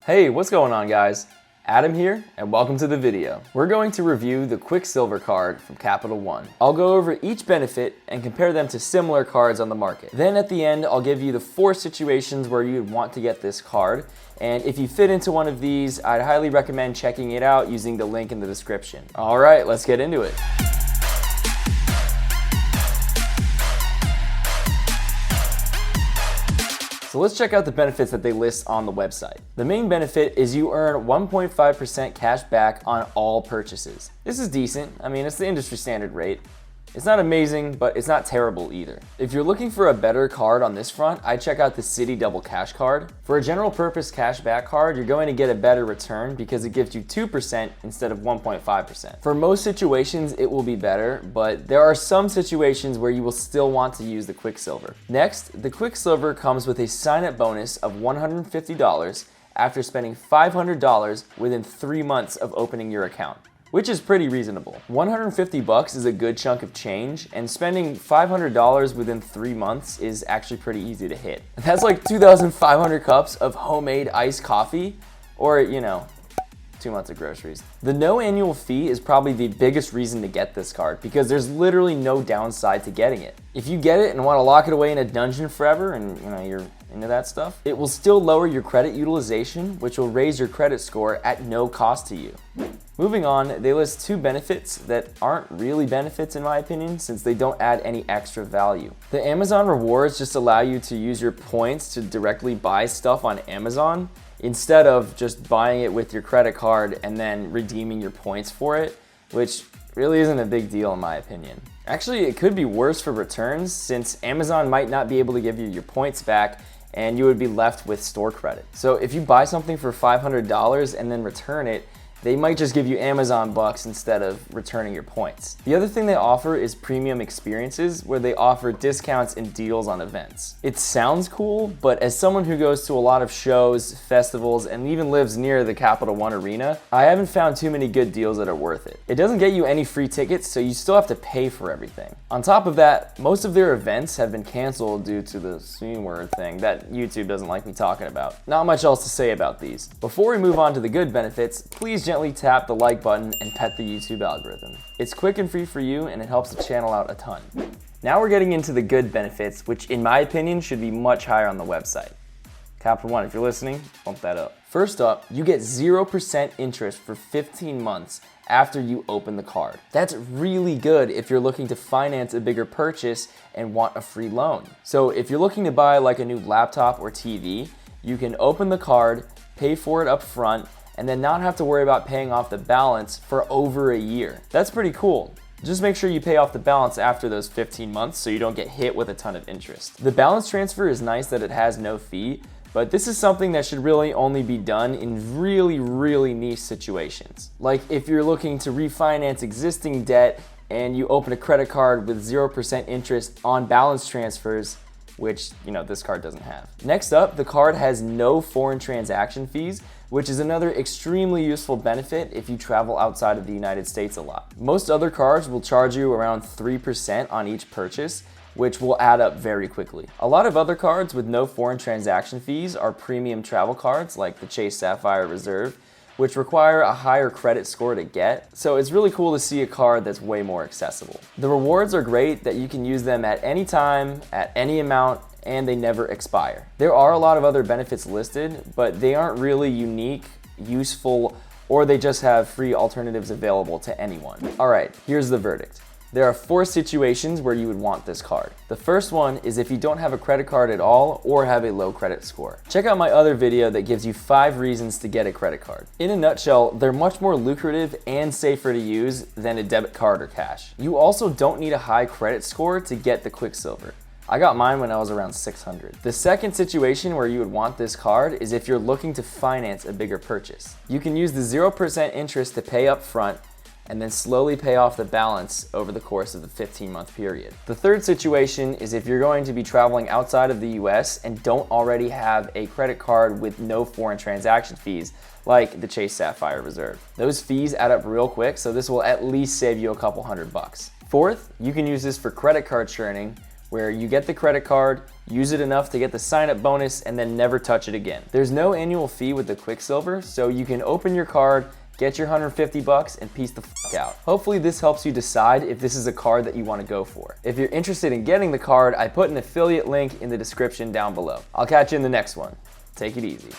Hey, what's going on guys? Adam here, and welcome to the video. We're going to review the Quicksilver card from Capital One. I'll go over each benefit and compare them to similar cards on the market. Then at the end, I'll give you the 4 situations where you'd want to get this card. And if you fit into one of these, I'd highly recommend checking it out using the link in the description. All right, let's get into it. So let's check out the benefits that they list on the website. The main benefit is you earn 1.5% cash back on all purchases. This is decent. I mean, it's the industry standard rate. It's not amazing, but it's not terrible either. If you're looking for a better card on this front, I'd check out the Citi Double Cash card. For a general purpose cash back card, you're going to get a better return because it gives you 2% instead of 1.5%. For most situations, it will be better, but there are some situations where you will still want to use the Quicksilver. Next, the Quicksilver comes with a sign-up bonus of $150 after spending $500 within 3 months of opening your account, which is pretty reasonable. 150 bucks is a good chunk of change, and spending $500 within 3 months is actually pretty easy to hit. That's like 2,500 cups of homemade iced coffee, or 2 months of groceries. The no annual fee is probably the biggest reason to get this card because there's literally no downside to getting it. If you get it and want to lock it away in a dungeon forever and you're into that stuff, it will still lower your credit utilization, which will raise your credit score at no cost to you. Moving on, they list 2 benefits that aren't really benefits in my opinion, since they don't add any extra value. The Amazon rewards just allow you to use your points to directly buy stuff on Amazon instead of just buying it with your credit card and then redeeming your points for it, which really isn't a big deal in my opinion. Actually, it could be worse for returns since Amazon might not be able to give you your points back and you would be left with store credit. So if you buy something for $500 and then return it, they might just give you Amazon bucks instead of returning your points. The other thing they offer is premium experiences where they offer discounts and deals on events. It sounds cool, but as someone who goes to a lot of shows, festivals, and even lives near the Capital One Arena, I haven't found too many good deals that are worth it. It doesn't get you any free tickets, so you still have to pay for everything. On top of that, most of their events have been canceled due to the C-word thing that YouTube doesn't like me talking about. Not much else to say about these. Before we move on to the good benefits, please gently tap the like button and pet the YouTube algorithm. It's quick and free for you and it helps the channel out a ton. Now we're getting into the good benefits, which in my opinion should be much higher on the website. Capital One, if you're listening, bump that up. First up, you get 0% interest for 15 months after you open the card. That's really good if you're looking to finance a bigger purchase and want a free loan. So if you're looking to buy like a new laptop or TV, you can open the card, pay for it up front, and then not have to worry about paying off the balance for over a year. That's pretty cool. Just make sure you pay off the balance after those 15 months so you don't get hit with a ton of interest. The balance transfer is nice that it has no fee, but this is something that should really only be done in really niche situations. Like if you're looking to refinance existing debt and you open a credit card with 0% interest on balance transfers, which this card doesn't have. Next up, the card has no foreign transaction fees, which is another extremely useful benefit if you travel outside of the United States a lot. Most other cards will charge you around 3% on each purchase, which will add up very quickly. A lot of other cards with no foreign transaction fees are premium travel cards like the Chase Sapphire Reserve, which require a higher credit score to get. So it's really cool to see a card that's way more accessible. The rewards are great that you can use them at any time, at any amount, and they never expire. There are a lot of other benefits listed, but they aren't really unique, useful, or they just have free alternatives available to anyone. All right, here's the verdict. There are 4 situations where you would want this card. The first one is if you don't have a credit card at all or have a low credit score. Check out my other video that gives you 5 reasons to get a credit card. In a nutshell, they're much more lucrative and safer to use than a debit card or cash. You also don't need a high credit score to get the Quicksilver. I got mine when I was around 600. The second situation where you would want this card is if you're looking to finance a bigger purchase. You can use the 0% interest to pay up front and then slowly pay off the balance over the course of the 15-month period. The third situation is if you're going to be traveling outside of the US and don't already have a credit card with no foreign transaction fees, like the Chase Sapphire Reserve. Those fees add up real quick, so this will at least save you a couple $100 bucks. Fourth, you can use this for credit card churning, where you get the credit card, use it enough to get the sign-up bonus, and then never touch it again. There's no annual fee with the Quicksilver, so you can open your card, get your 150 bucks, and peace the fuck out. Hopefully this helps you decide if this is a card that you want to go for. If you're interested in getting the card, I put an affiliate link in the description down below. I'll catch you in the next one. Take it easy.